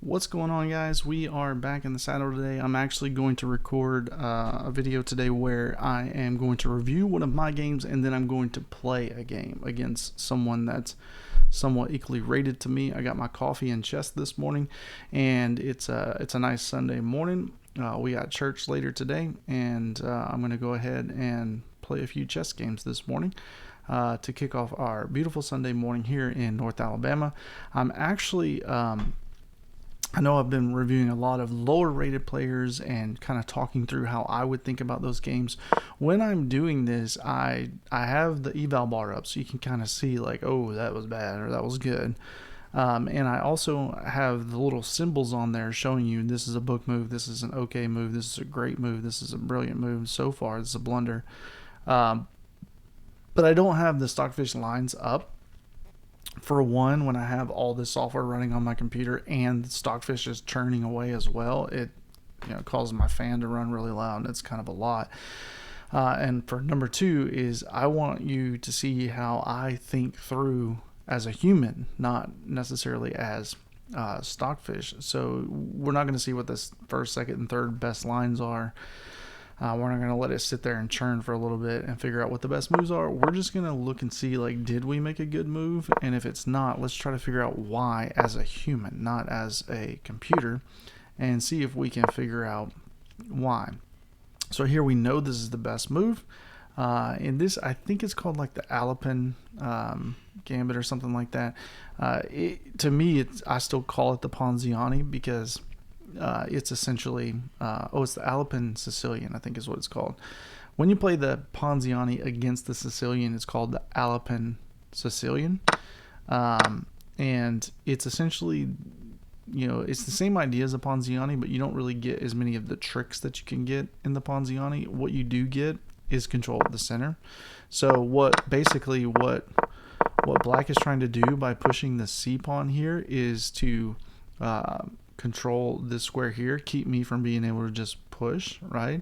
What's going on, guys? We are back in the saddle today. I'm actually going to record a video today where I am going to review one of my games, and then I'm going to play a game against someone that's somewhat equally rated to me. I got my coffee and chess this morning, and it's a nice Sunday morning. We got church later today, and I'm going to go ahead and play a few chess games this morning. To kick off our beautiful Sunday morning here in North Alabama. I'm actually I know I've been reviewing a lot of lower rated players and kind of talking through how I would think about those games. When I'm doing this, I have the eval bar up so you can kind of see like, oh, that was bad or that was good. And I also have the little symbols on there showing you this is a book move, this is an okay move, this is a great move, this is a brilliant move. So far, this is a blunder. But I don't have the Stockfish lines up. For one, when I have all this software running on my computer and Stockfish is churning away as well, it causes my fan to run really loud, and it's kind of a lot. And for number two is I want you to see how I think through as a human, not necessarily as Stockfish. So we're not going to see what this first, second, and third best lines are. We're not going to let it sit there and churn for a little bit and figure out what the best moves are. We're just going to look and see, like, did we make a good move? And if it's not, let's try to figure out why as a human, not as a computer, and see if we can figure out why. So here we know this is the best move. And this, I think it's called like the Alapin Gambit or something like that. To me, I still call it the Ponziani because it's essentially, it's the Alapin Sicilian, I think is what it's called. When you play the Ponziani against the Sicilian, it's called the Alapin Sicilian. And it's essentially, it's the same idea as a Ponziani, but you don't really get as many of the tricks that you can get in the Ponziani. What you do get is control of the center. So what Black is trying to do by pushing the C pawn here is to control this square here, keep me from being able to just push, right?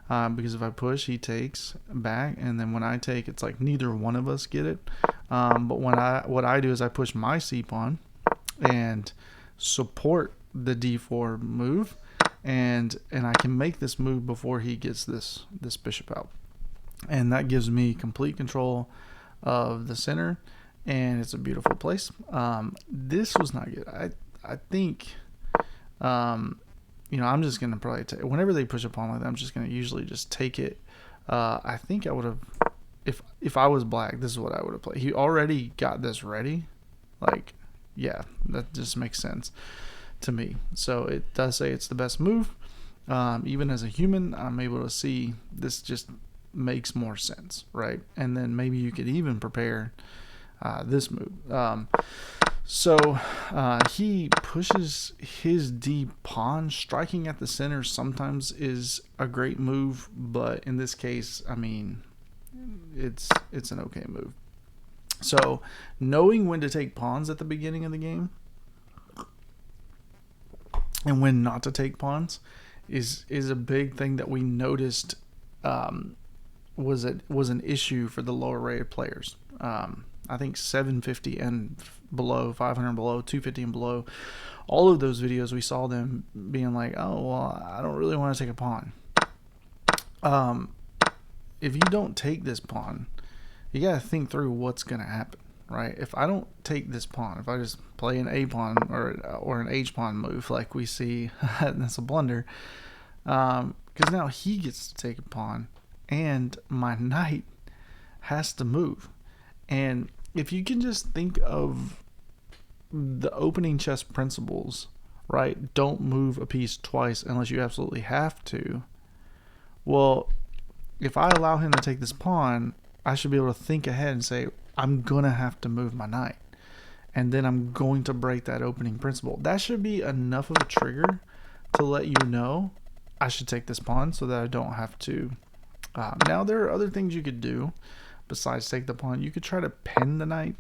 Because if I push, he takes back, and then when I take, it's like neither one of us get it. But what I do is I push my C pawn and support the D4 move, and I can make this move before he gets this bishop out, and that gives me complete control of the center, and it's a beautiful place. This was not good. I think. I'm just going to probably take, whenever they push a pawn like that, I'm just going to usually just take it. I think I would have, if I was Black, this is what I would have played. He already got this ready. Like, yeah, that just makes sense to me. So it does say it's the best move. Even as a human, I'm able to see this just makes more sense, right? And then maybe you could even prepare this move. So he pushes his D pawn. Striking at the center sometimes is a great move, but in this case, I mean, it's an okay move. So knowing when to take pawns at the beginning of the game and when not to take pawns is a big thing that we noticed was an issue for the lower rated players. I think 750 and below, 500 and below, 250 and below, all of those videos we saw them being like, oh, well, I don't really want to take a pawn. If you don't take this pawn, you got to think through what's going to happen, right? If I don't take this pawn, if I just play an A pawn or an H pawn move like we see, that's a blunder, because now he gets to take a pawn and my knight has to move. And if you can just think of the opening chess principles, right? Don't move a piece twice unless you absolutely have to. Well, if I allow him to take this pawn, I should be able to think ahead and say, I'm going to have to move my knight. And then I'm going to break that opening principle. That should be enough of a trigger to let you know I should take this pawn so that I don't have to. Now, there are other things you could do besides take the pawn. You could try to pin the knight.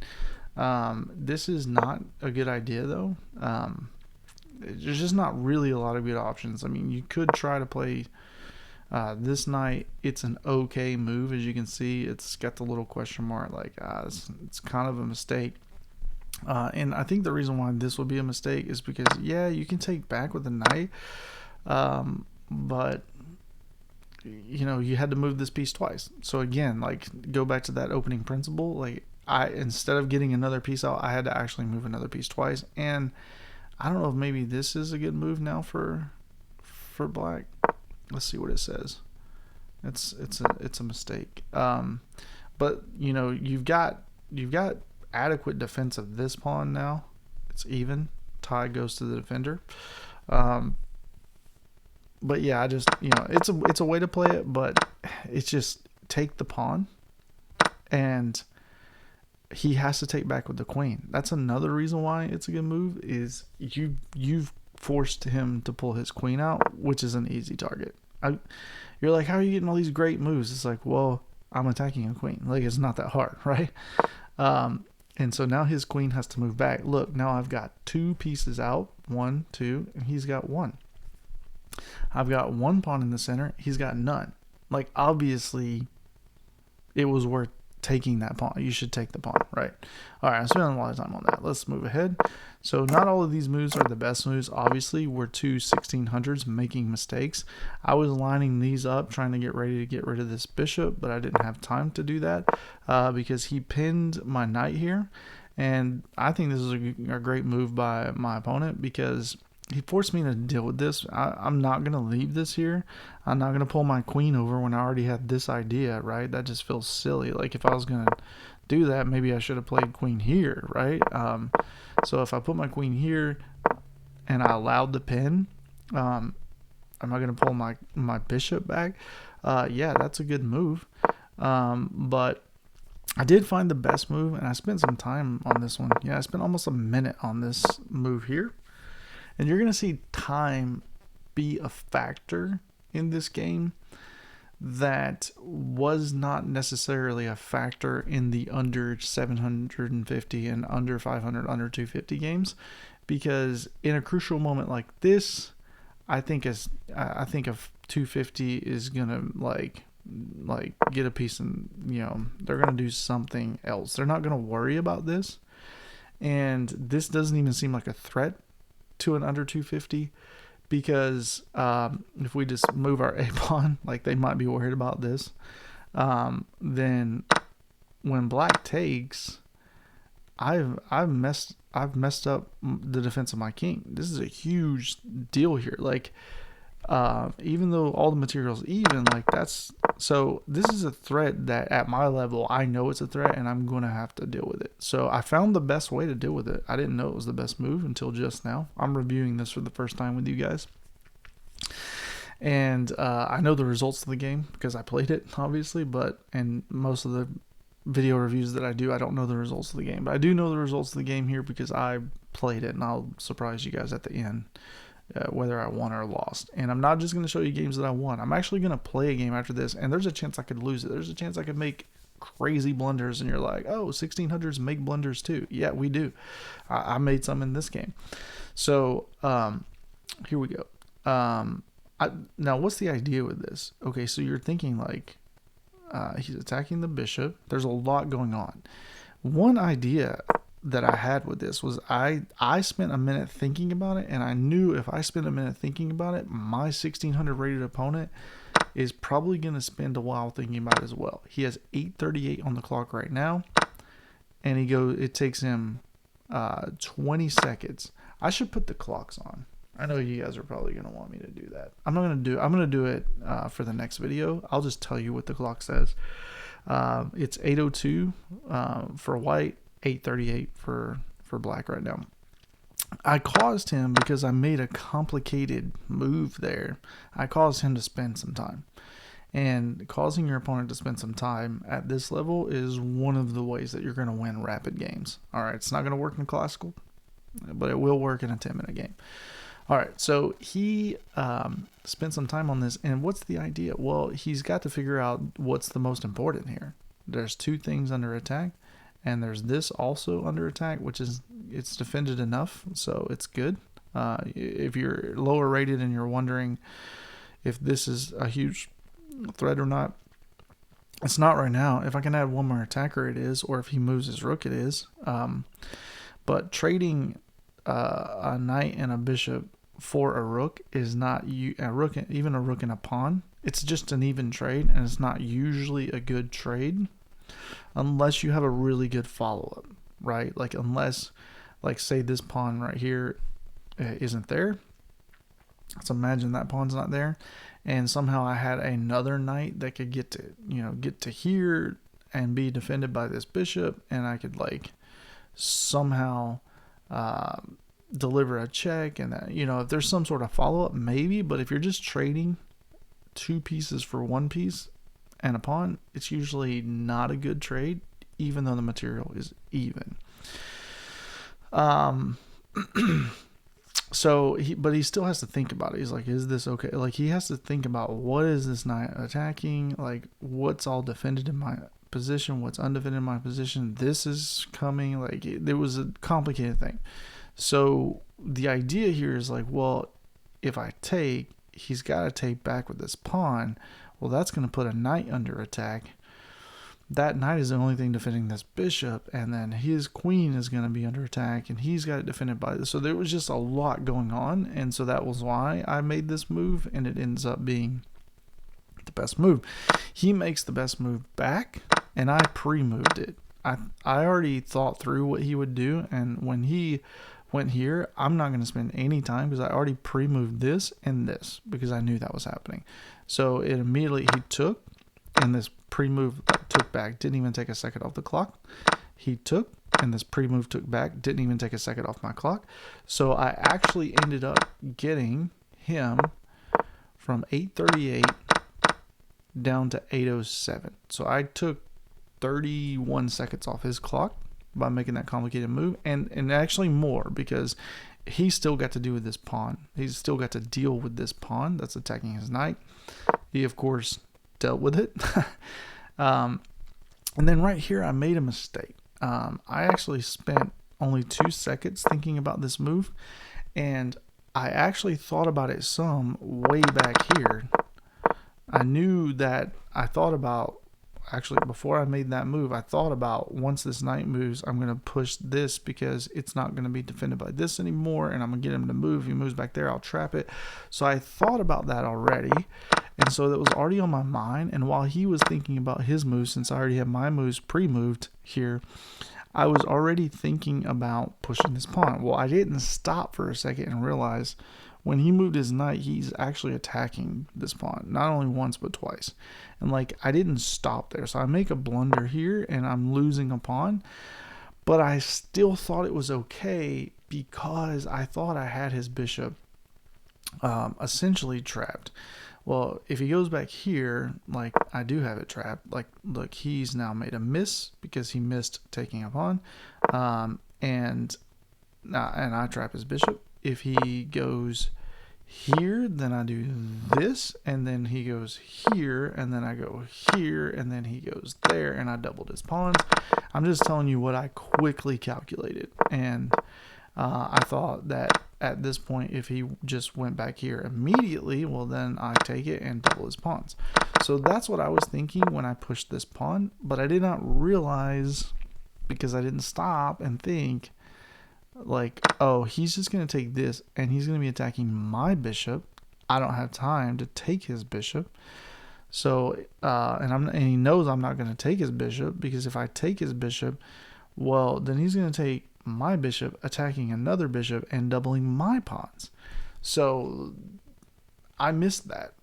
This is not a good idea, though. There's just not really a lot of good options. I mean, you could try to play this knight. It's an okay move, as you can see. It's got the little question mark, like it's kind of a mistake. And I think the reason why this would be a mistake is because, yeah, you can take back with the knight, but you had to move this piece twice. So again, like, go back to that opening principle. Like, instead of getting another piece out, I had to actually move another piece twice. And I don't know if maybe this is a good move now for black. Let's see what it says. It's a mistake. But you've got adequate defense of this pawn now. It's even. Tie goes to the defender. But yeah, I just it's a way to play it, but it's just take the pawn, and he has to take back with the queen. That's another reason why it's a good move. Is you've forced him to pull his queen out, which is an easy target. You're like, how are you getting all these great moves? It's like, well, I'm attacking a queen. Like, it's not that hard, right? And so now his queen has to move back. Look, now I've got 2 pieces out. 1, 2, and he's got 1. I've got 1 pawn in the center. He's got none. Like, obviously, it was worth taking that pawn. You should take the pawn, right? All right, I'm spending a lot of time on that. Let's move ahead. So not all of these moves are the best moves. Obviously, we're 2 1600s making mistakes. I was lining these up, trying to get ready to get rid of this bishop, but I didn't have time to do that because he pinned my knight here. And I think this is a great move by my opponent because he forced me to deal with this. I'm not going to leave this here. I'm not going to pull my queen over when I already had this idea, right? That just feels silly. Like, if I was going to do that, maybe I should have played queen here, right? So if I put my queen here and I allowed the pin, am I going to pull my bishop back? Yeah, that's a good move. But I did find the best move, and I spent some time on this one. Yeah, I spent almost a minute on this move here. And you're going to see time be a factor in this game that was not necessarily a factor in the under 750 and under 500, under 250 games. Because in a crucial moment like this, I think of 250 is going to like get a piece, and they're going to do something else. They're not going to worry about this. And this doesn't even seem like a threat to an under 250 because if we just move our A pawn, like, they might be worried about this. Then when black takes, I've messed up the defense of my king. This is a huge deal here. Like, even though all the material's even, like, so this is a threat that at my level, I know it's a threat and I'm going to have to deal with it. So I found the best way to deal with it. I didn't know it was the best move until just now. I'm reviewing this for the first time with you guys. And I know the results of the game because I played it, obviously, and most of the video reviews that I do, I don't know the results of the game. But I do know the results of the game here because I played it, and I'll surprise you guys at the end. Whether I won or lost. And I'm not just going to show you games that I won. I'm actually going to play a game after this, and there's a chance I could lose it. There's a chance I could make crazy blunders, and you're like, oh, 1600s make blunders too. Yeah, we do. I made some in this game. So here we go. Now, what's the idea with this? Okay, so you're thinking, like, he's attacking the bishop. There's a lot going on. One idea that I had with this was I spent a minute thinking about it, and I knew if I spent a minute thinking about it, my 1600 rated opponent is probably going to spend a while thinking about it as well. He has 8:38 on the clock right now, and it takes him 20 seconds. I should put the clocks on. I know you guys are probably going to want me to do that. I'm going to do it for the next video. I'll just tell you what the clock says. It's 8:02 for white, 8:38 for black right now. I caused him, because I made a complicated move there, I caused him to spend some time. And causing your opponent to spend some time at this level is one of the ways that you're going to win rapid games. All right, it's not going to work in classical, but it will work in a 10-minute game. All right, so he spent some time on this, and what's the idea? Well, he's got to figure out what's the most important here. There's 2 things under attack, and there's this also under attack, it's defended enough, so it's good. If you're lower rated and you're wondering if this is a huge threat or not, it's not right now. If I can add one more attacker, it is, or if he moves his rook, it is. But trading a knight and a bishop for a rook is not a rook, even a rook and a pawn. It's just an even trade, and it's not usually a good trade unless you have a really good follow up, right? Like unless, like say this pawn right here isn't there. Let's imagine that pawn's not there, and somehow I had another knight that could get to here and be defended by this bishop, and I could like somehow deliver a check, and that, if there's some sort of follow up, maybe. But if you're just trading two pieces for one piece and a pawn, it's usually not a good trade, even though the material is even. So he still has to think about it. He's like, is this okay? Like he has to think about, what is this knight attacking? Like what's all defended in my position? What's undefended in my position? This is coming. Like there was a complicated thing. So the idea here is like, well, if I take, he's got to take back with this pawn. Well, that's going to put a knight under attack. That knight is the only thing defending this bishop, and then his queen is going to be under attack, and he's got it defended by this. So there was just a lot going on, and so that was why I made this move, and it ends up being the best move. He makes the best move back, and I pre-moved it. I already thought through what he would do, and when he went here, I'm not going to spend any time because I already pre-moved this and this because I knew that was happening. So it immediately, he took, and this pre-move took back, didn't even take a second off the clock. He took, and this pre-move took back, didn't even take a second off my clock. So I actually ended up getting him from 8:38 down to 8:07. So I took 31 seconds off his clock by making that complicated move, and actually more, because he still got to do with this pawn. He's still got to deal with this pawn that's attacking his knight. He, of course, dealt with it. And then right here, I made a mistake. I actually spent only 2 seconds thinking about this move, and I actually thought about it some way back here. I knew that I thought about, actually before I made that move, I thought about, once this knight moves, I'm going to push this because it's not going to be defended by this anymore, and I'm going to get him to move. He moves back there, I'll trap it. So I thought about that already, and so that was already on my mind. And while he was thinking about his moves, since I already have my moves pre-moved here, I was already thinking about pushing this pawn. Well, I didn't stop for a second and realize when he moved his knight, he's actually attacking this pawn, not only once but twice. And like, I didn't stop there, so I make a blunder here and I'm losing a pawn, but I still thought it was okay because I thought I had his bishop essentially trapped. Well, if he goes back here, like I do have it trapped. Like, look, he's now made a miss because he missed taking a pawn, and I trap his bishop. If he goes here, then I do this, and then he goes here, and then I go here, and then he goes there, and I doubled his pawns. I'm just telling you what I quickly calculated, and I thought that at this point, if he just went back here immediately, well, then I take it and double his pawns. So that's what I was thinking when I pushed this pawn, but I did not realize, because I didn't stop and think, like, oh, he's just going to take this and he's going to be attacking my bishop. I don't have time to take his bishop. So, and he knows I'm not going to take his bishop, because if I take his bishop, well, then he's going to take my bishop, attacking another bishop and doubling my pawns. So I missed that.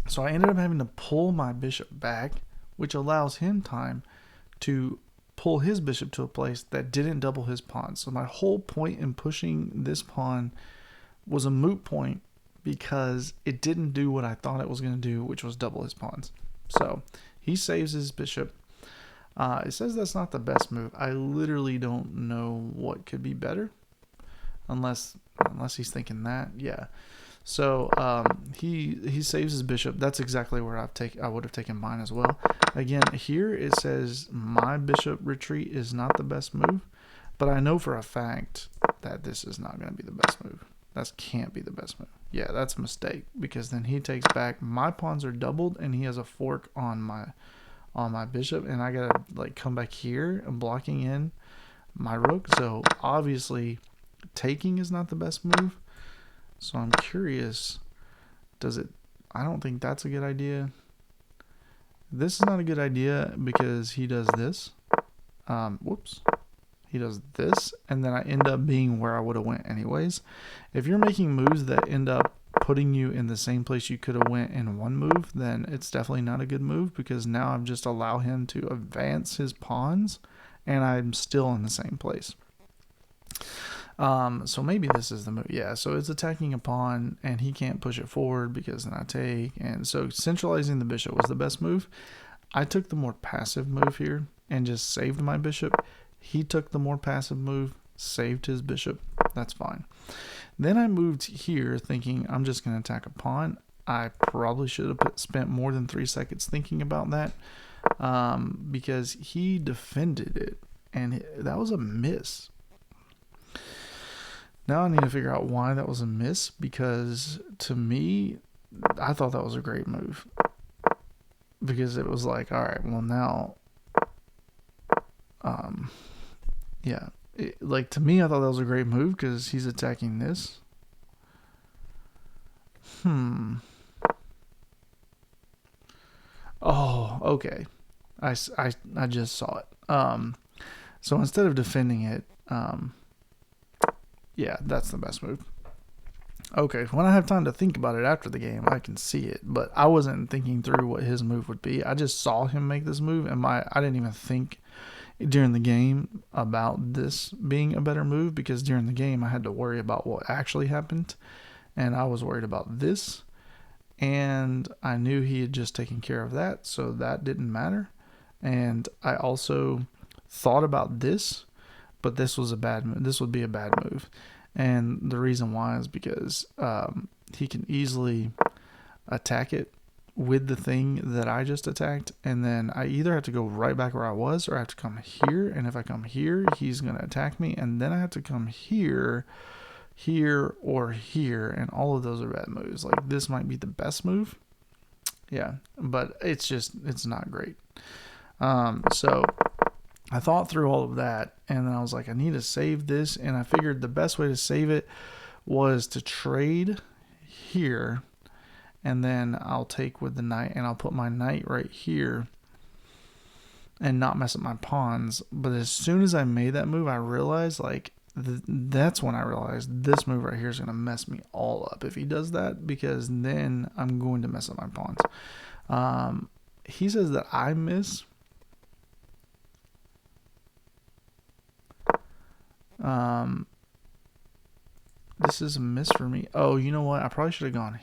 So I ended up having to pull my bishop back, which allows him time to pull his bishop to a place that didn't double his pawn. So my whole point in pushing this pawn was a moot point because it didn't do what I thought it was going to do, which was double his pawns. So he saves his bishop. It says that's not the best move. I literally don't know what could be better, unless he's thinking that. Yeah. So he saves his bishop. That's exactly where I would have taken mine as well. Again, here it says my bishop retreat is not the best move, but I know for a fact that this is not going to be the best move. That can't be the best move. Yeah, that's a mistake, because then he takes back. My pawns are doubled, and he has a fork on my bishop, and I gotta like come back here and blocking in my rook. So obviously taking is not the best move. So I'm curious, does it... I don't think that's a good idea. This is not a good idea because he does this. Whoops. He does this, and then I end up being where I would have went anyways. If you're making moves that end up putting you in the same place you could have went in one move, then it's definitely not a good move, because now I'm just allow him to advance his pawns, and I'm still in the same place. So maybe this is the move. Yeah, so it's attacking a pawn, and he can't push it forward because then I take. And so centralizing the bishop was the best move. I took the more passive move here and just saved my bishop. He took the more passive move, saved his bishop. That's fine. Then I moved here thinking I'm just going to attack a pawn. I probably should have spent more than 3 seconds thinking about that, because he defended it, and that was a miss. Now I need to figure out why that was a miss, because to me, I thought that was a great move. Because it was like, all right, well now, yeah. Like, to me, I thought that was a great move because he's attacking this. Oh, okay. I just saw it. So instead of defending it, yeah, that's the best move. Okay, when I have time to think about it after the game, I can see it, but I wasn't thinking through what his move would be. I just saw him make this move, and I didn't even think during the game about this being a better move, because during the game I had to worry about what actually happened, and I was worried about this, and I knew he had just taken care of that, so that didn't matter. And I also thought about this, but this was a bad move. This would be a bad move. And the reason why is because he can easily attack it with the thing that I just attacked, and then I either have to go right back where I was, or I have to come here, and if I come here, he's going to attack me, and then I have to come here, here, or here, and all of those are bad moves. Like, this might be the best move, yeah, but it's not great. So I thought through all of that, and then I was like, I need to save this, and I figured the best way to save it was to trade here, and then I'll take with the knight, and I'll put my knight right here and not mess up my pawns. But as soon as I made that move, I realized, like, that's when I realized this move right here is going to mess me all up if he does that, because then I'm going to mess up my pawns. He says that I miss. This is a miss for me. Oh, you know what? I probably should have gone.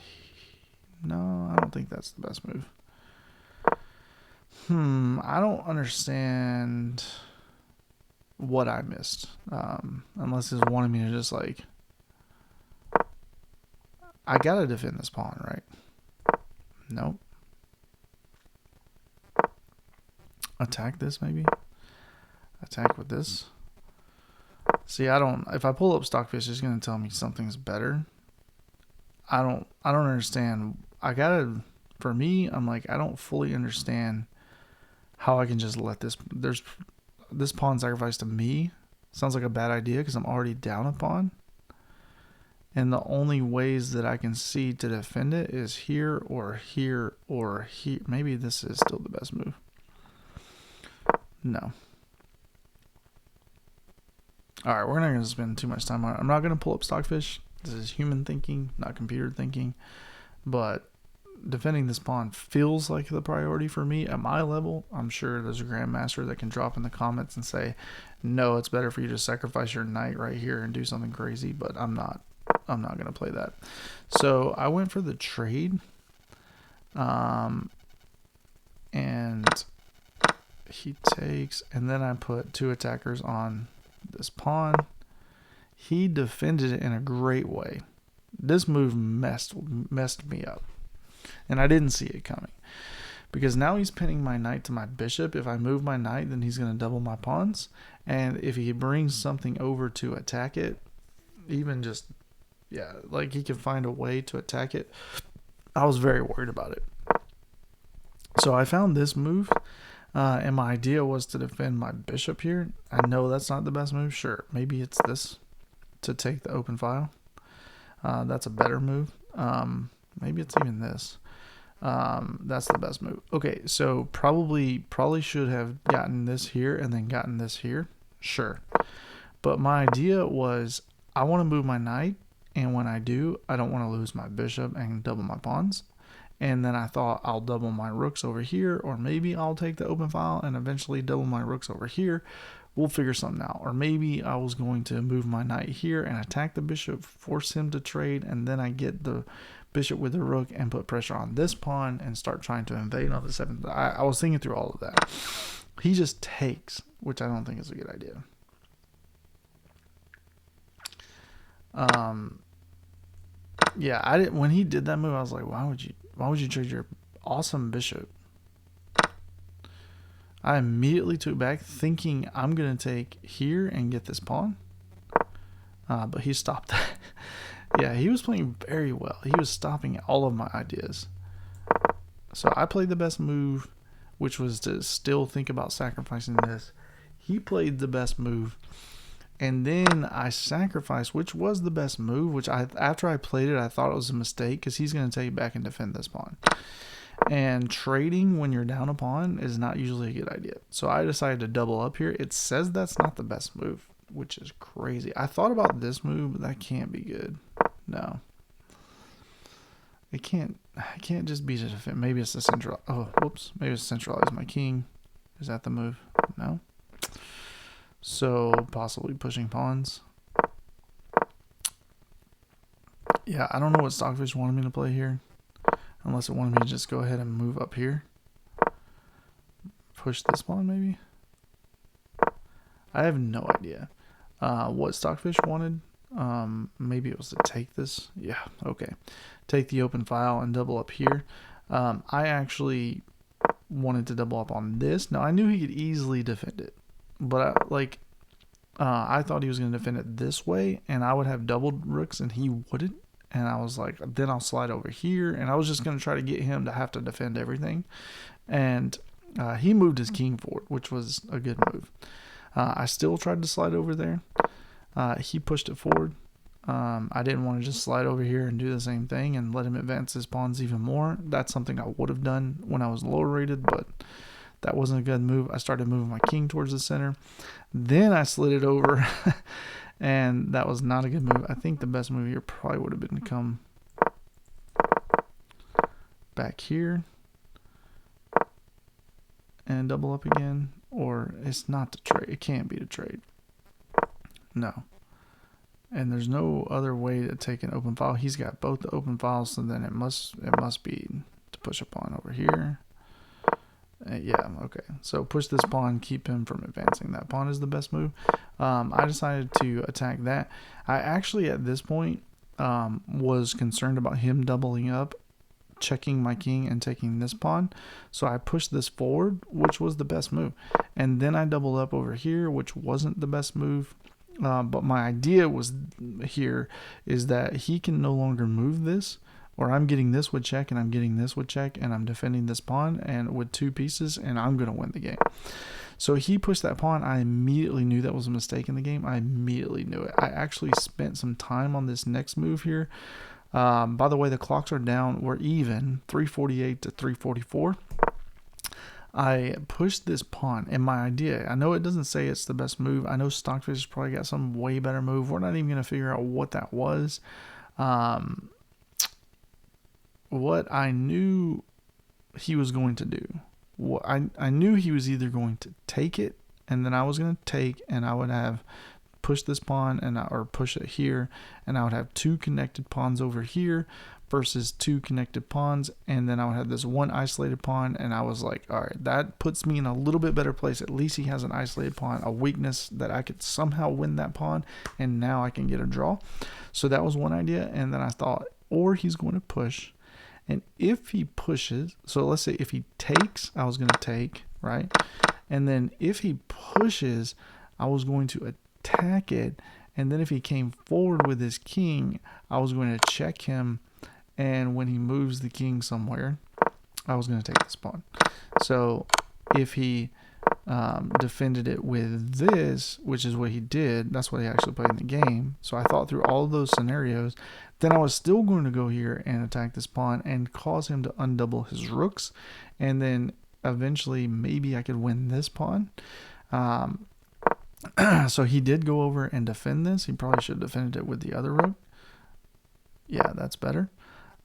No, I don't think that's the best move. I don't understand what I missed. Unless it's wanting me to just, like, I gotta defend this pawn, right? Nope. Attack this, maybe? Attack with this? See, if I pull up Stockfish, it's going to tell me something's better. I don't understand. For me, I'm like, I don't fully understand how I can just let this pawn sacrifice to me. Sounds like a bad idea because I'm already down a pawn. And the only ways that I can see to defend it is here or here or here. Maybe this is still the best move. No. All right, we're not going to spend too much time on it. I'm not going to pull up Stockfish. This is human thinking, not computer thinking. But defending this pawn feels like the priority for me at my level. I'm sure there's a grandmaster that can drop in the comments and say, no, it's better for you to sacrifice your knight right here and do something crazy. But I'm not going to play that. So I went for the trade. And he takes, and then I put 2 attackers on this pawn. He defended it in a great way. This move messed me up, and I didn't see it coming, because now he's pinning my knight to my bishop. If I move my knight, then he's going to double my pawns, and if he brings something over to attack it, even just, yeah, like he can find a way to attack it, I was very worried about it. So I found this move. And my idea was to defend my bishop here. I know that's not the best move. Sure, maybe it's this to take the open file. That's a better move. Maybe it's even this. That's the best move. Okay, so probably should have gotten this here and then gotten this here. Sure. But my idea was I want to move my knight, and when I do, I don't want to lose my bishop and double my pawns. And then I thought I'll double my rooks over here, or maybe I'll take the open file and eventually double my rooks over here. We'll figure something out. Or maybe I was going to move my knight here and attack the bishop, force him to trade, and then I get the bishop with the rook and put pressure on this pawn and start trying to invade on the 7th. I was thinking through all of that. He just takes, which I don't think is a good idea. Yeah, I didn't. When he did that move, I was like, why would you trade your awesome bishop? I immediately took back, thinking I'm gonna take here and get this pawn. But he stopped that. Yeah, he was playing very well. He was stopping all of my ideas. So I played the best move, which was to still think about sacrificing this. He played the best move. And then I sacrificed, which was the best move, which after I played it, I thought it was a mistake because he's going to take back and defend this pawn. And trading when you're down a pawn is not usually a good idea. So I decided to double up here. It says that's not the best move, which is crazy. I thought about this move, but that can't be good. No. It can't just be to defend. Maybe it's the central. Oh, whoops. Maybe it's centralize my king. Is that the move? No. So possibly pushing pawns. Yeah, I don't know what Stockfish wanted me to play here. Unless it wanted me to just go ahead and move up here. Push this pawn maybe. I have no idea what Stockfish wanted. Maybe it was to take this. Yeah, okay. Take the open file and double up here. I actually wanted to double up on this. Now, I knew he could easily defend it. But I thought he was going to defend it this way, and I would have doubled rooks, and he wouldn't. And I was like, then I'll slide over here, and I was just going to try to get him to have to defend everything. And he moved his king forward, which was a good move. I still tried to slide over there. He pushed it forward. I didn't want to just slide over here and do the same thing and let him advance his pawns even more. That's something I would have done when I was lower rated, but that wasn't a good move. I started moving my king towards the center. Then I slid it over, and that was not a good move. I think the best move here probably would have been to come back here and double up again. Or it's not to trade. It can't be to trade. No. And there's no other way to take an open file. He's got both the open files, so then it must be to push a pawn over here. Yeah, okay. So push this pawn, keep him from advancing. That pawn is the best move. I decided to attack that. I actually, at this point, was concerned about him doubling up, checking my king, and taking this pawn. So I pushed this forward, which was the best move. And then I doubled up over here, which wasn't the best move. But my idea was here is that he can no longer move this, or I'm getting this with check and I'm getting this with check and I'm defending this pawn and with 2 pieces and I'm going to win the game. So he pushed that pawn. I immediately knew that was a mistake in the game. I immediately knew it. I actually spent some time on this next move here. By the way, the clocks are down. We're even, 348 to 344. I pushed this pawn, and my idea, I know it doesn't say it's the best move. I know Stockfish has probably got some way better move. We're not even going to figure out what that was. What I knew he was going to do, I knew he was either going to take it, and then I was going to take, and I would have pushed this pawn, or push it here, and I would have 2 connected pawns over here versus 2 connected pawns, and then I would have this 1 isolated pawn, and I was like, all right, that puts me in a little bit better place. At least he has an isolated pawn, a weakness that I could somehow win that pawn, and now I can get a draw. So that was one idea, and then I thought, or he's going to push. And if he pushes, so let's say if he takes, I was going to take, right? And then if he pushes, I was going to attack it. And then if he came forward with his king, I was going to check him. And when he moves the king somewhere, I was going to take this pawn. So if he defended it with this, which is what he did. That's what he actually played in the game. So I thought through all of those scenarios. Then I was still going to go here and attack this pawn and cause him to undouble his rooks. And then eventually maybe I could win this pawn. So he did go over and defend this. He probably should have defended it with the other rook. Yeah, that's better.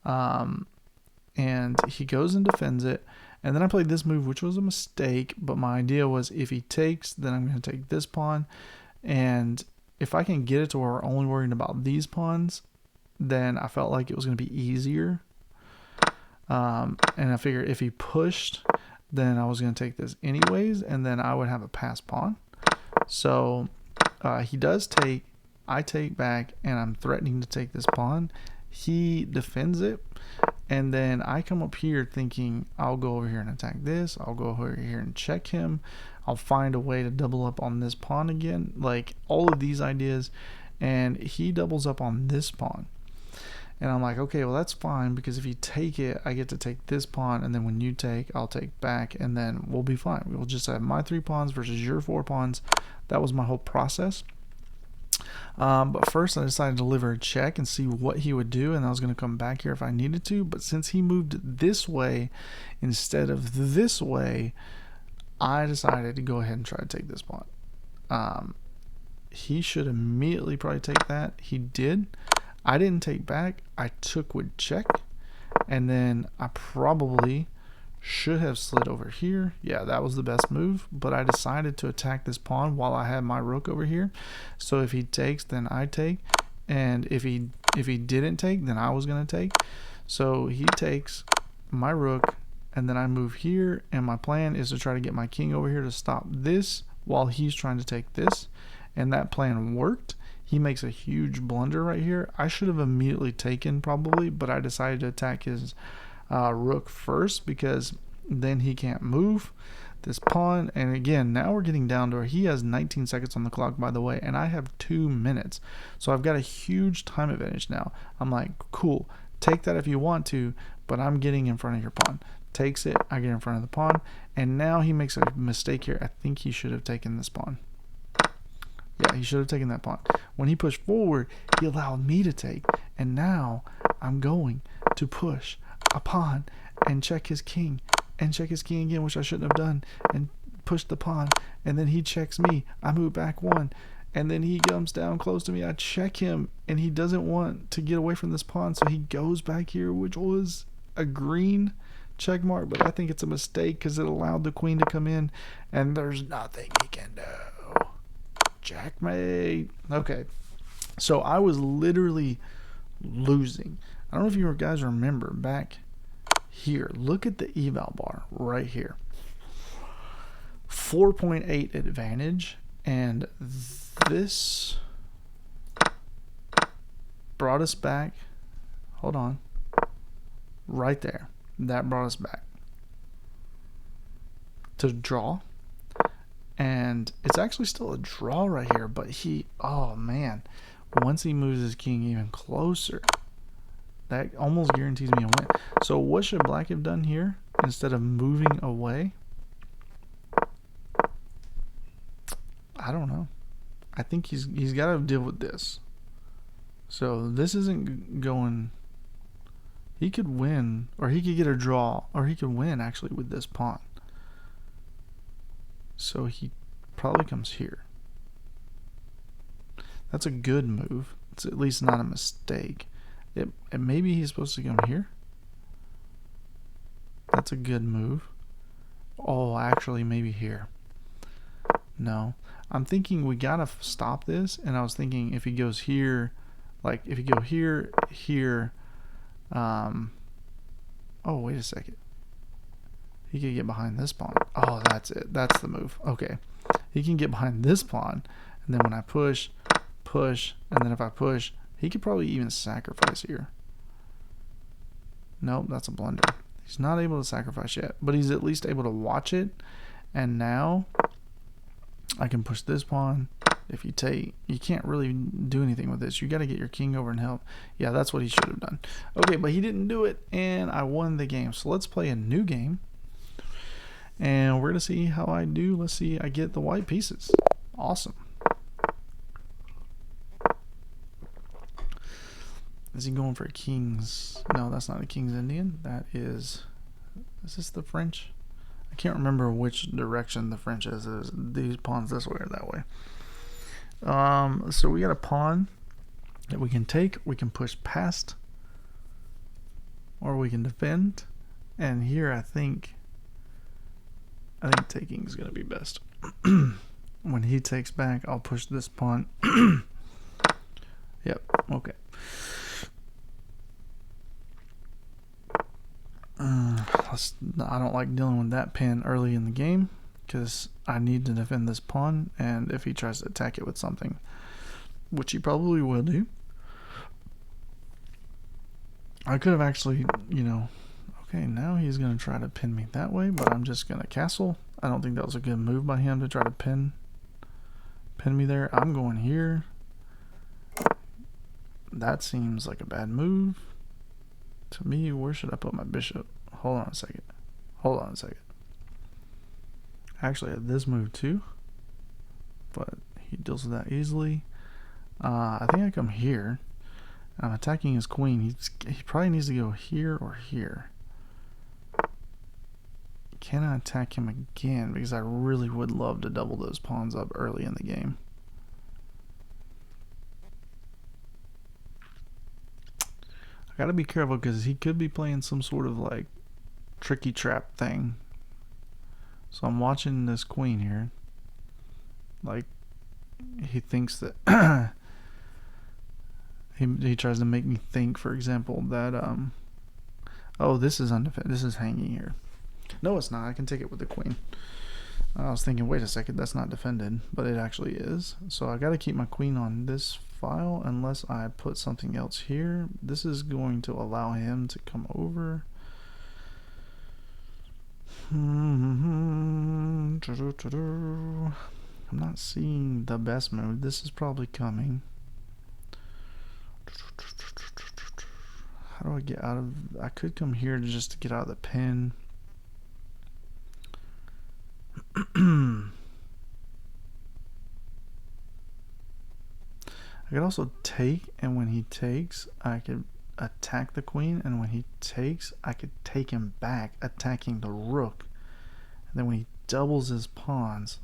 And he goes and defends it. And then I played this move, which was a mistake. But my idea was if he takes, then I'm going to take this pawn. And if I can get it to where we're only worrying about these pawns, then I felt like it was going to be easier. And I figured if he pushed, then I was going to take this anyways. And then I would have a pass pawn. So he does take, I take back, and I'm threatening to take this pawn. He defends it, and then I come up here thinking I'll go over here and attack this. I'll go over here and check him. I'll find a way to double up on this pawn again, like all of these ideas, and he doubles up on this pawn. And I'm like, okay, well, that's fine, because if you take it, I get to take this pawn, and then when you take, I'll take back, and then we'll be fine. We'll just have my 3 pawns versus your 4 pawns. That was my whole process. But first, I decided to deliver a check and see what he would do, and I was going to come back here if I needed to. But since he moved this way instead of this way, I decided to go ahead and try to take this pawn. He should immediately probably take that. He did. I didn't take back. I took with check, and then I probably should have slid over here. Yeah, that was the best move, but I decided to attack this pawn while I had my rook over here. So if he takes, then I take, and if he didn't take, then I was going to take. So he takes my rook, and then I move here, and my plan is to try to get my king over here to stop this while he's trying to take this, and that plan worked. He makes a huge blunder right here. I should have immediately taken probably, but I decided to attack his rook first, because then he can't move this pawn. And again, now we're getting down to where he has 19 seconds on the clock, by the way, and I have 2 minutes. So I've got a huge time advantage now. I'm like, cool, take that if you want to, but I'm getting in front of your pawn. Takes it, I get in front of the pawn, and now he makes a mistake here. I think he should have taken this pawn. Yeah, he should have taken that pawn. When he pushed forward, he allowed me to take, and now I'm going to push a pawn and check his king, and check his king again, which I shouldn't have done, and push the pawn, and then he checks me. I move back 1, and then he comes down close to me. I check him, and he doesn't want to get away from this pawn, so he goes back here, which was a green check mark, but I think it's a mistake because it allowed the queen to come in, and there's nothing he can do. Checkmate. Okay, so I was literally losing. I don't know if you guys remember back here. Look at the eval bar right here. 4.8 advantage, and this brought us back. Hold on. Right there. That brought us back to draw. And it's actually still a draw right here, but oh man, once he moves his king even closer, that almost guarantees me a win. So what should black have done here instead of moving away? I don't know. I think he's got to deal with this. So this isn't going. He could win, or he could get a draw, or he could win actually with this pawn. So he probably comes here. That's a good move. It's at least not a mistake. And maybe he's supposed to come here. That's a good move. Oh, actually, maybe here. No. I'm thinking we gotta stop this, and I was thinking if he goes here, like if you go here, here, oh, wait a second. He could get behind this pawn. Oh, that's it. That's the move. Okay. He can get behind this pawn, and then when I push, and then if I push, he could probably even sacrifice here. Nope, that's a blunder. He's not able to sacrifice yet, but he's at least able to watch it, and now I can push this pawn. If you take, you can't really do anything with this. You got to get your king over and help. Yeah, that's what he should have done. Okay, but he didn't do it, and I won the game. So let's play a new game. And we're going to see how I do. Let's see, I get the white pieces. Awesome. Is he going for a king's? No, that's not a king's Indian. That is this the French? I can't remember which direction the French is. Is these pawns this way or that way? So we got a pawn that we can take. We can push past, or we can defend. And here I think taking is going to be best. When he takes back, I'll push this pawn. Yep. Okay. I don't like dealing with that pin early in the game because I need to defend this pawn, and if he tries to attack it with something, which he probably will do, I could have actually, okay, now he's going to try to pin me that way, but I'm just going to castle. I don't think that was a good move by him to try to pin me there. I'm going here. That seems like a bad move to me. Where should I put my bishop? Hold on a second. I actually have this move too, but he deals with that easily. I think I come here. I'm attacking his queen. He probably needs to go here or here. Can I attack him again? Because I really would love to double those pawns up early in the game. I gotta be careful because he could be playing some sort of like tricky trap thing. So I'm watching this queen here. Like, he thinks that he tries to make me think, for example, that oh, this is undefended. This is hanging here. No, it's not. I can take it with the queen. I was thinking, wait a second, that's not defended, but it actually is. So I got to keep my queen on this file unless I put something else here. This is going to allow him to come over. I'm not seeing the best move. This is probably coming. How do I get out of... I could come here just to get out of the pin. I could also take, and when he takes, I could attack the queen, and when he takes, I could take him back, attacking the rook. And then when he doubles his pawns,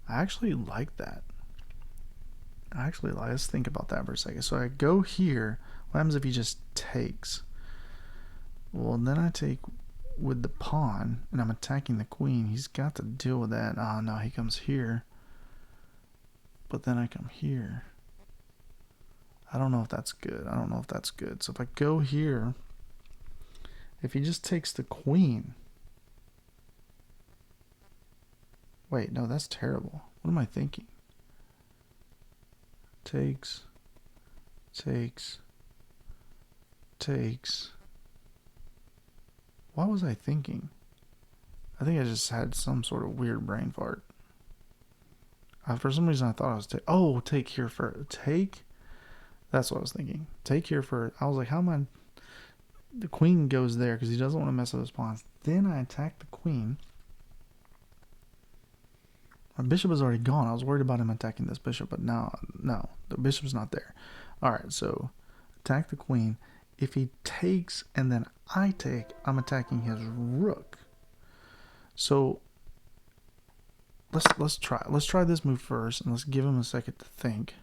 I actually like that. Let's think about that for a second. So I go here. What happens if he just takes? Well, then I take with the pawn, and I'm attacking the queen. He's got to deal with that. Oh, no, he comes here. But then I come here. I don't know if that's good. So if I go here, if he just takes the queen. Wait, no, that's terrible. What am I thinking? Takes. What was I thinking? I think I just had some sort of weird brain fart. For some reason I thought I was take here for take. That's what I was thinking. Take here for. I was like, how am I? The queen goes there because he doesn't want to mess with his pawns. Then I attack the queen. My bishop is already gone. I was worried about him attacking this bishop, but no, the bishop's not there. All right, so attack the queen. If he takes and then I take, I'm attacking his rook. So let's try this move first, and let's give him a second to think.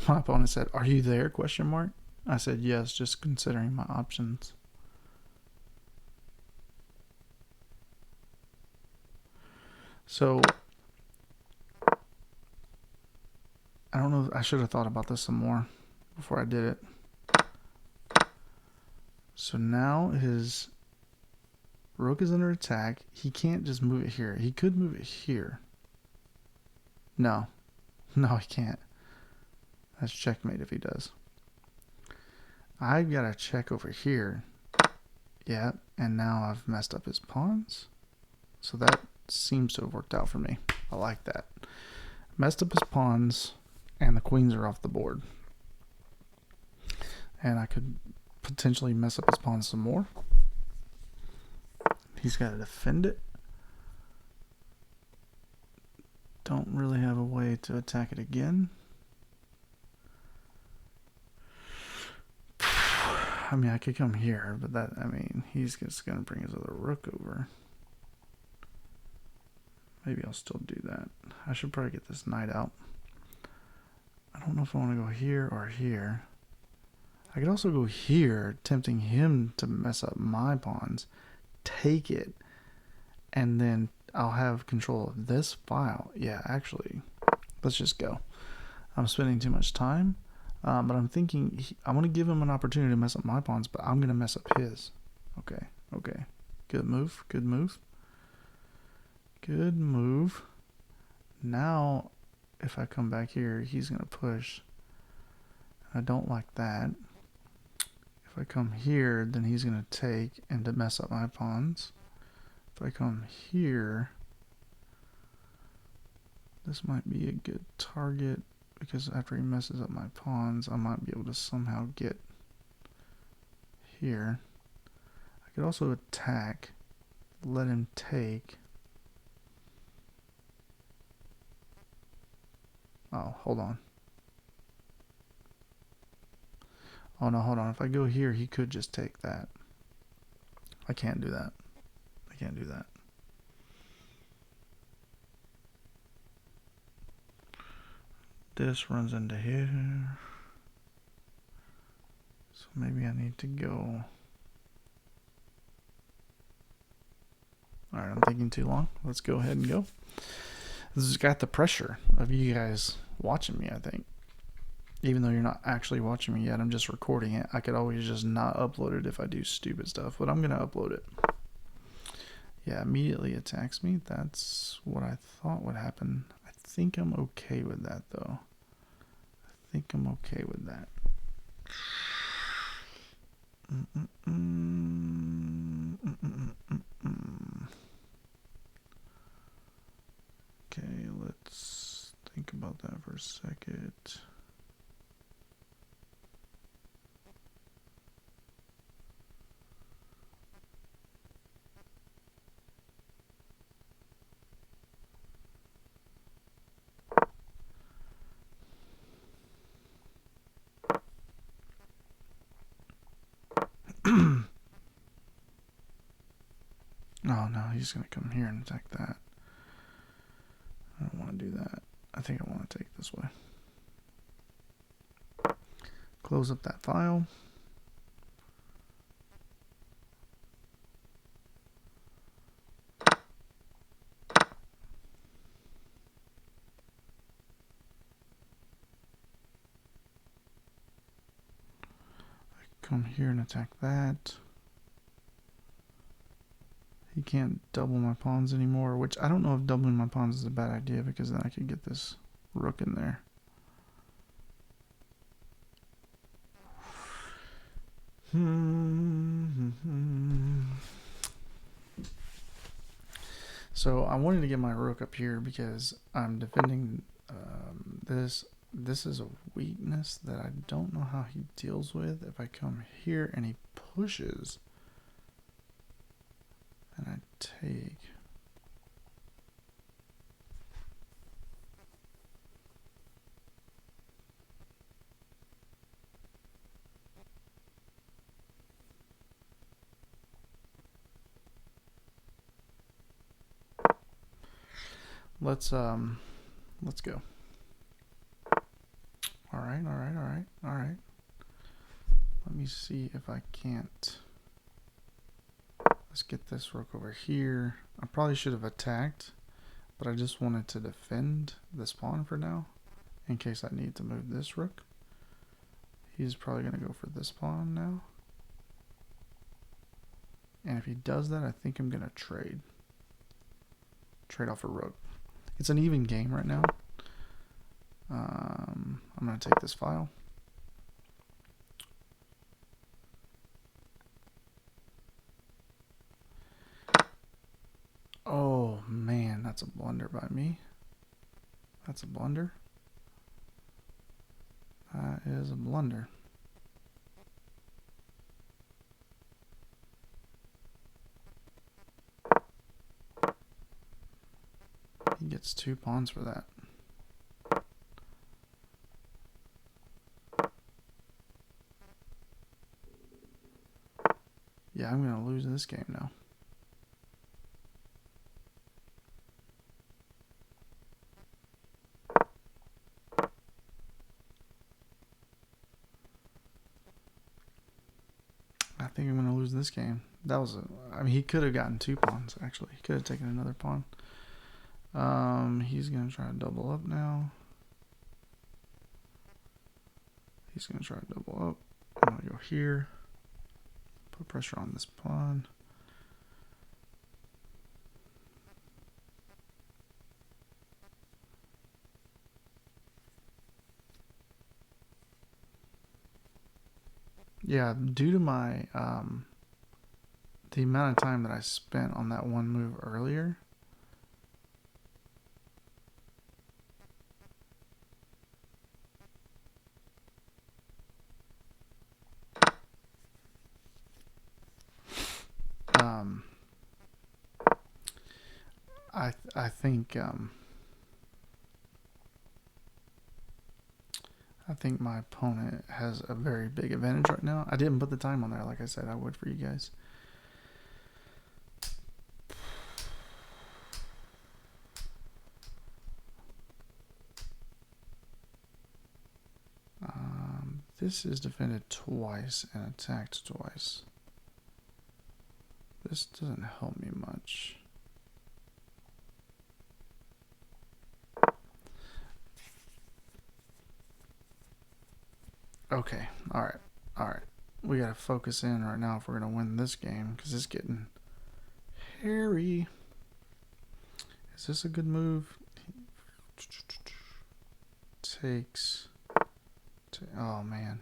My opponent said, "Are you there?" ? I said, "Yes, just considering my options." So I don't know. I should have thought about this some more before I did it. So now his rook is under attack. He can't just move it here. He could move it here. No, he can't. That's checkmate if he does. I've got to check over here. Yeah, and now I've messed up his pawns. So that seems to have worked out for me. I like that. Messed up his pawns, and the queens are off the board. And I could potentially mess up his pawns some more. He's got to defend it. Don't really have a way to attack it again. I mean, I could come here, but that, I mean, he's just going to bring his other rook over. Maybe I'll still do that. I should probably get this knight out. I don't know if I want to go here or here. I could also go here, tempting him to mess up my pawns, take it, and then I'll have control of this file. Yeah, actually, let's just go. I'm spending too much time, but I'm thinking I want to give him an opportunity to mess up my pawns, but I'm going to mess up his. Okay. Good move. Now, if I come back here, he's going to push. I don't like that. If I come here, then he's going to take and to mess up my pawns. If I come here, this might be a good target because after he messes up my pawns, I might be able to somehow get here. I could also attack, let him take. Oh, hold on. Oh no, hold on. If I go here, he could just take that. I can't do that. This runs into here. So maybe I need to go. Alright, I'm thinking too long. Let's go ahead and go. This has got the pressure of you guys watching me, I think. Even though you're not actually watching me yet, I'm just recording it. I could always just not upload it if I do stupid stuff, but I'm going to upload it. Yeah, immediately attacks me. That's what I thought would happen. I think I'm okay with that, though. Okay, let's think about that for a second. Oh no, he's going to come here and attack that. I don't want to do that. I think I want to take this way. Close up that file. Come here and attack that. He can't double my pawns anymore, which I don't know if doubling my pawns is a bad idea because then I could get this rook in there. So I wanted to get my rook up here because I'm defending this. This is a weakness that I don't know how he deals with. If I come here and he pushes and I take. Let's go. All right. Let me see if I can't. Let's get this rook over here. I probably should have attacked, but I just wanted to defend this pawn for now in case I need to move this rook. He's probably going to go for this pawn now. And if he does that, I think I'm going to trade off a rook. It's an even game right now. I'm going to take this file. Oh man, that's a blunder by me. That's a blunder. That is a blunder. He gets 2 pawns for that. Yeah, I'm going to lose this game now. I think I'm going to lose this game. That was I mean, he could have gotten 2 pawns, actually. He could have taken another pawn. He's going to try to double up now. He's going to try to double up. I'm going to go here. Put pressure on this pawn. Yeah, due to my the amount of time that I spent on that one move earlier, I think my opponent has a very big advantage right now. I didn't put the time on there, like I said I would for you guys. This is defended twice and attacked twice. This doesn't help me much. Okay, alright. We gotta focus in right now if we're gonna win this game, because it's getting hairy. Is this a good move? Takes. Oh man.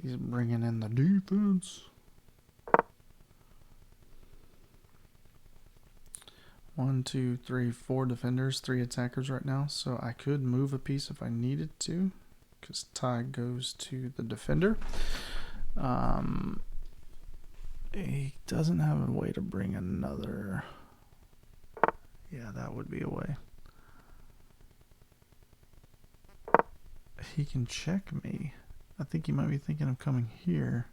He's bringing in the defense. 1, 2, 3, 4 defenders, 3 attackers right now. So I could move a piece if I needed to, because tie goes to the defender. He doesn't have a way to bring another. Yeah, that would be a way. He can check me. I think he might be thinking of coming here.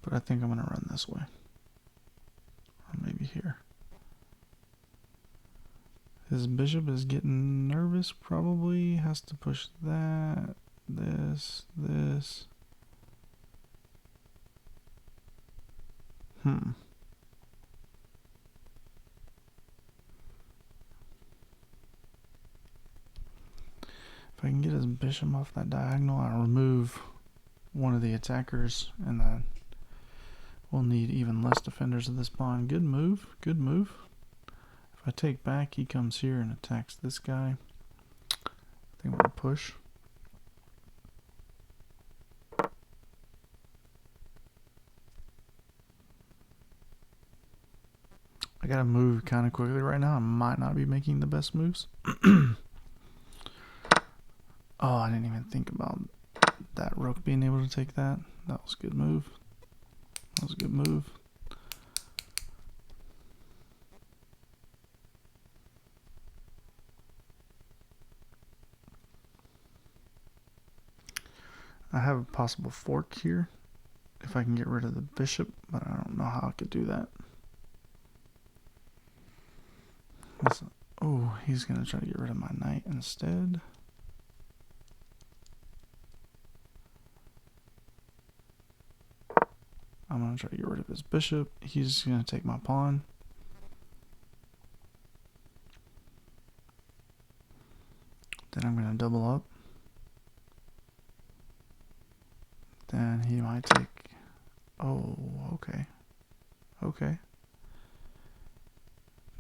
But I think I'm going to run this way. Or maybe here. His bishop is getting nervous, probably. Has to push that, this. If I can get his bishop off that diagonal, I'll remove one of the attackers, and then we'll need even less defenders of this pawn. Good move. If I take back, he comes here and attacks this guy. I think I'm going to push. I got to move kind of quickly right now. I might not be making the best moves. Oh, I didn't even think about that rook being able to take that. That was a good move. I have a possible fork here if I can get rid of the bishop, but I don't know how I could do that. Oh, he's going to try to get rid of my knight instead. I'm going to try to get rid of his bishop. He's going to take my pawn. Then I'm going to double up. Then he might take... Oh, okay.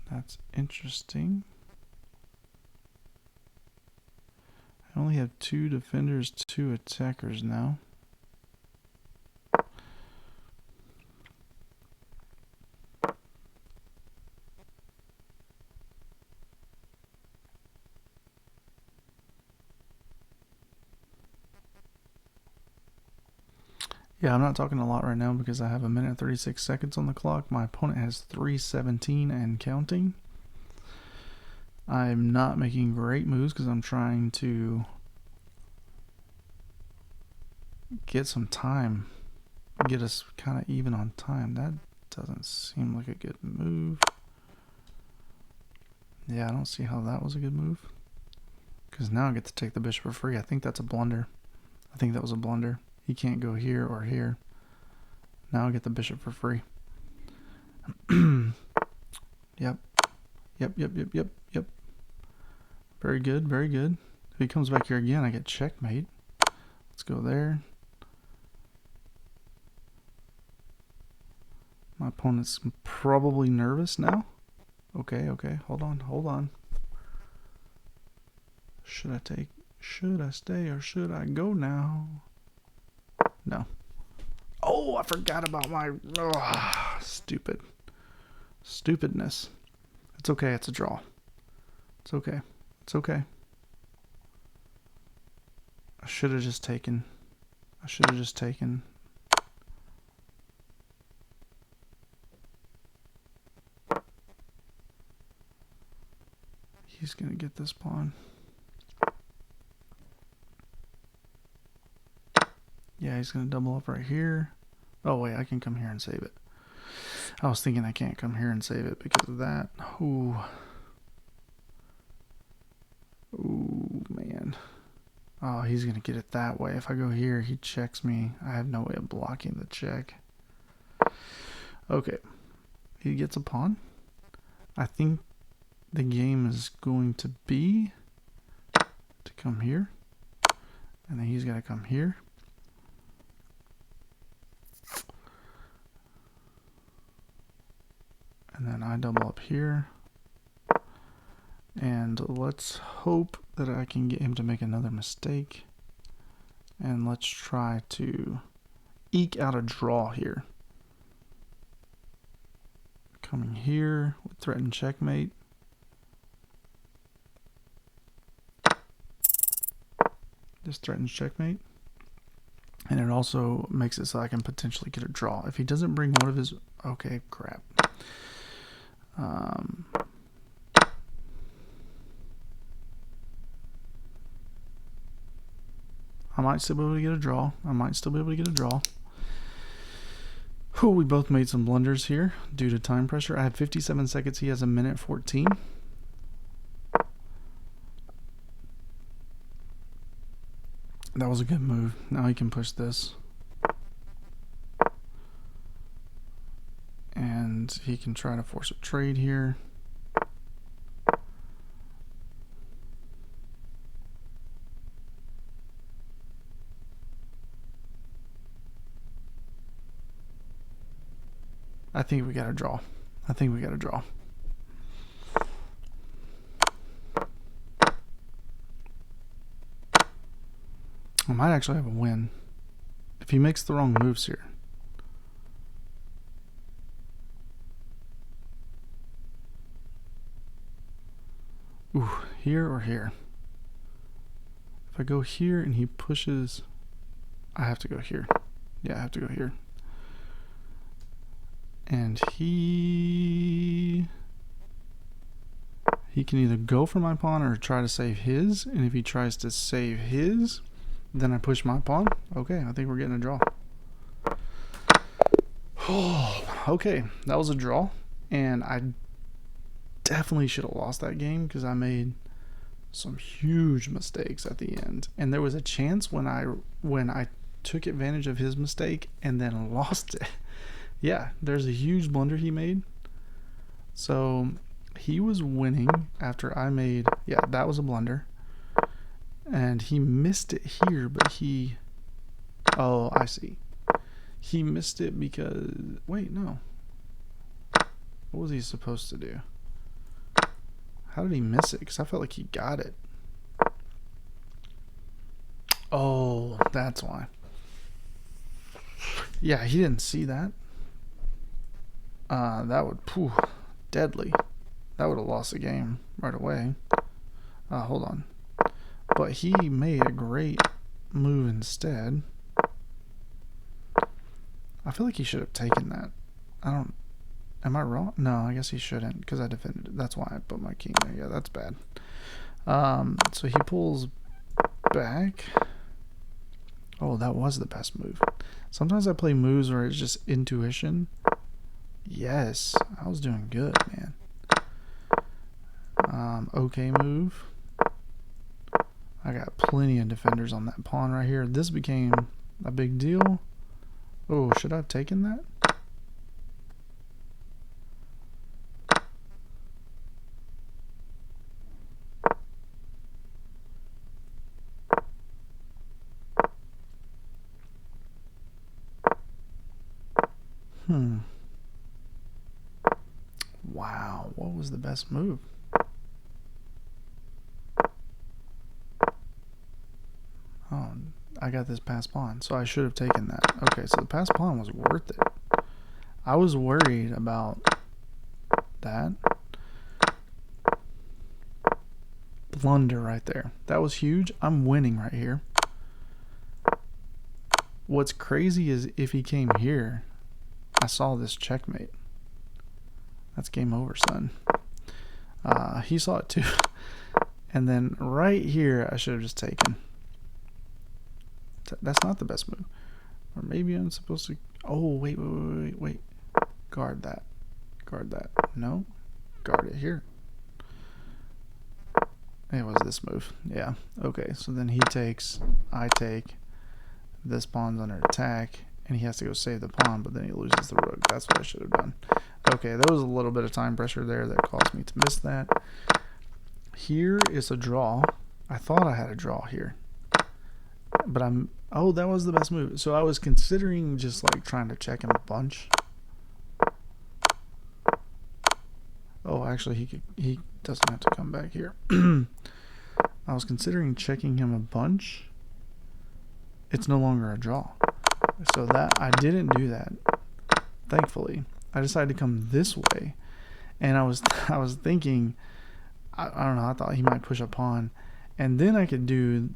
That's interesting. I only have 2 defenders, 2 attackers now. Yeah, I'm not talking a lot right now because I have 1 minute and 36 seconds on the clock. My opponent has 3:17 and counting. I'm not making great moves because I'm trying to get some time, get us kind of even on time. That doesn't seem like a good move. Yeah, I don't see how that was a good move. Because now I get to take the bishop for free. I think that's a blunder. I think that was a blunder. He can't go here or here. Now I get the bishop for free. Yep. Yep. Very good, very good. If he comes back here again, I get checkmate. Let's go there. My opponent's probably nervous now. Okay. Hold on. Should I stay or should I go now? No. Oh, I forgot about my stupidness. It's okay, it's a draw. It's okay. I should have just taken. He's gonna get this pawn. Yeah, he's gonna double up right here. Oh wait, I can come here and save it. I was thinking I can't come here and save it because of that. Ooh, man. Oh, he's gonna get it that way. If I go here, he checks me. I have no way of blocking the check. Okay, he gets a pawn. I think the game is going to be to come here, and then he's got to come here. And then I double up here. And let's hope that I can get him to make another mistake. And let's try to eke out a draw here. Coming here with threatened checkmate. This threatens checkmate. And it also makes it so I can potentially get a draw. If he doesn't bring one of his... Okay, crap. I might still be able to get a draw. We both made some blunders here due to time pressure. I have 57 seconds. He has 1 minute 14. That was a good move. Now he can push this. And he can try to force a trade here. I think we got a draw. I might actually have a win if he makes the wrong moves here. Ooh, here or here? If I go here and he pushes, I have to go here. Yeah, I have to go here. And he can either go for my pawn or try to save his. And if he tries to save his, then I push my pawn. Okay, I think we're getting a draw. Oh, okay, that was a draw. And I definitely should have lost that game because I made some huge mistakes at the end. And there was a chance when I took advantage of his mistake and then lost it. Yeah, there's a huge blunder he made. So he was winning after I made, yeah, that was a blunder. And he missed it here, but oh, I see. He missed it because, wait, no. What was he supposed to do? How did he miss it? Because I felt like he got it. Oh, that's why. Yeah, he didn't see that. That would, deadly. That would have lost the game right away. Hold on. But he made a great move instead. I feel like he should have taken that. I don't. Am I wrong? No, I guess he shouldn't because I defended it. That's why I put my king there. Yeah, that's bad. So he pulls back. Oh, that was the best move. Sometimes I play moves where it's just intuition. Yes, I was doing good, man. Okay move. I got plenty of defenders on that pawn right here. This became a big deal. Oh, should I have taken that? Wow, what was the best move? Oh, I got this pass pawn, so I should have taken that. Okay, so the pass pawn was worth it. I was worried about that. Blunder right there. That was huge. I'm winning right here. What's crazy is if he came here, I saw this checkmate. That's game over, son. He saw it too. And then right here, I should have just taken. That's not the best move. Or maybe I'm supposed to... Oh, wait. Guard that. Guard that. No. Guard it here. It was this move. Yeah. Okay, so then he takes, I take. This pawn's under attack, and he has to go save the pawn, but then he loses the rook. That's what I should have done. Okay, there was a little bit of time pressure there that caused me to miss that. Here is a draw. I thought I had a draw here. But oh, that was the best move. So I was considering just like trying to check him a bunch. Oh, actually, he doesn't have to come back here. I was considering checking him a bunch. It's no longer a draw. So that I didn't do that. Thankfully, I decided to come this way, and I was thinking, I don't know. I thought he might push a pawn, and then I could do.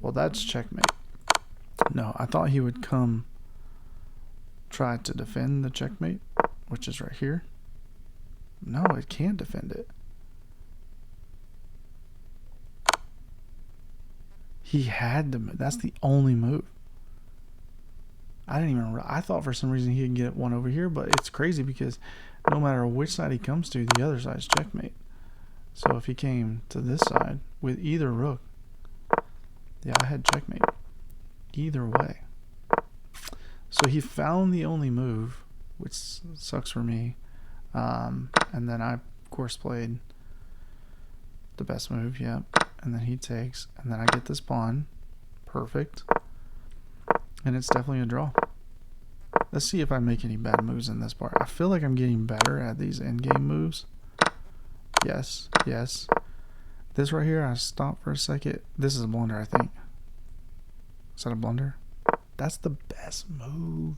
Well, that's checkmate. No, I thought he would come. Try to defend the checkmate, which is right here. No, it can't defend it. He had to move. That's the only move. I didn't even. I thought for some reason he could get one over here, but it's crazy because no matter which side he comes to, the other side's checkmate. So if he came to this side with either rook, yeah, I had checkmate. Either way. So he found the only move, which sucks for me. And then I, of course, played the best move, yeah. And then he takes, and then I get this pawn. Perfect. And it's definitely a draw. Let's see if I make any bad moves in this part. I feel like I'm getting better at these endgame moves. Yes, yes. This right here, I stop for a second. This is a blunder, I think. Is that a blunder? That's the best move.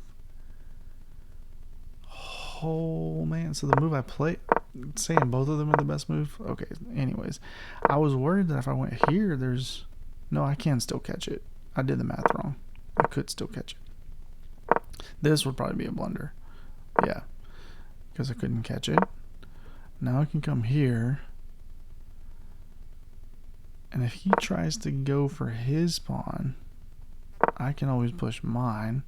Oh, man. So the move I played, saying both of them are the best move? Okay, anyways. I was worried that if I went here, there's... No, I can still catch it. I did the math wrong. I could still catch it. This would probably be a blunder. Yeah, because I couldn't catch it. Now I can come here. And if he tries to go for his pawn, I can always push mine.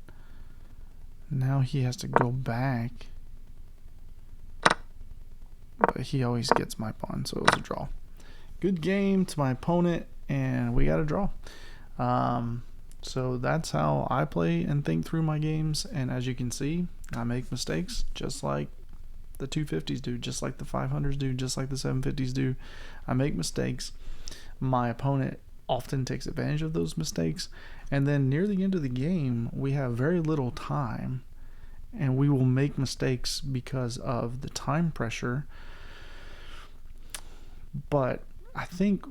Now he has to go back. But he always gets my pawn, so it was a draw. Good game to my opponent, and we got a draw. So that's how I play and think through my games. And as you can see, I make mistakes just like the 250s do, just like the 500s do, just like the 750s do. I make mistakes. My opponent often takes advantage of those mistakes. And then near the end of the game, we have very little time, and we will make mistakes because of the time pressure. But I think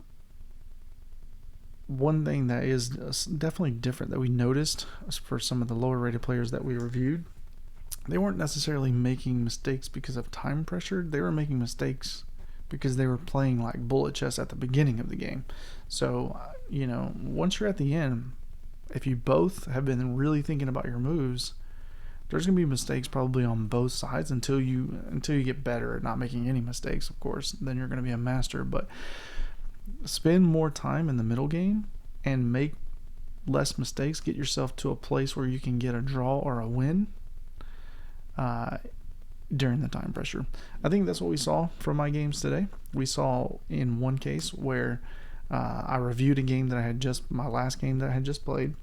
one thing that is definitely different that we noticed for some of the lower rated players that we reviewed, they weren't necessarily making mistakes because of time pressure. They were making mistakes because they were playing like bullet chess at the beginning of the game. So, you know, once you're at the end, if you both have been really thinking about your moves, there's gonna be mistakes probably on both sides until you get better at not making any mistakes. Of course, then you're gonna be a master. But spend more time in the middle game and make less mistakes. Get yourself to a place where you can get a draw or a win during the time pressure. I think that's what we saw from my games today. We saw in one case where I reviewed a game that I had my last game that I had just played,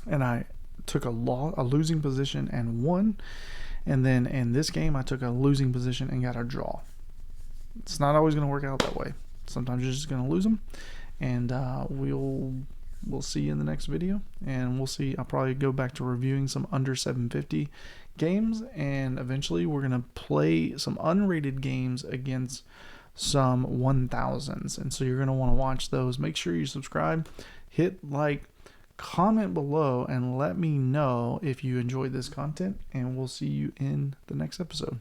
and I took a losing position and won. And then in this game, I took a losing position and got a draw. It's not always going to work out that way. Sometimes you're just going to lose them, and we'll see you in the next video, and we'll see. I'll probably go back to reviewing some under 750 games, and eventually we're going to play some unrated games against some 1000s, and so you're going to want to watch those. Make sure you subscribe, hit like, comment below, and let me know if you enjoyed this content, and we'll see you in the next episode.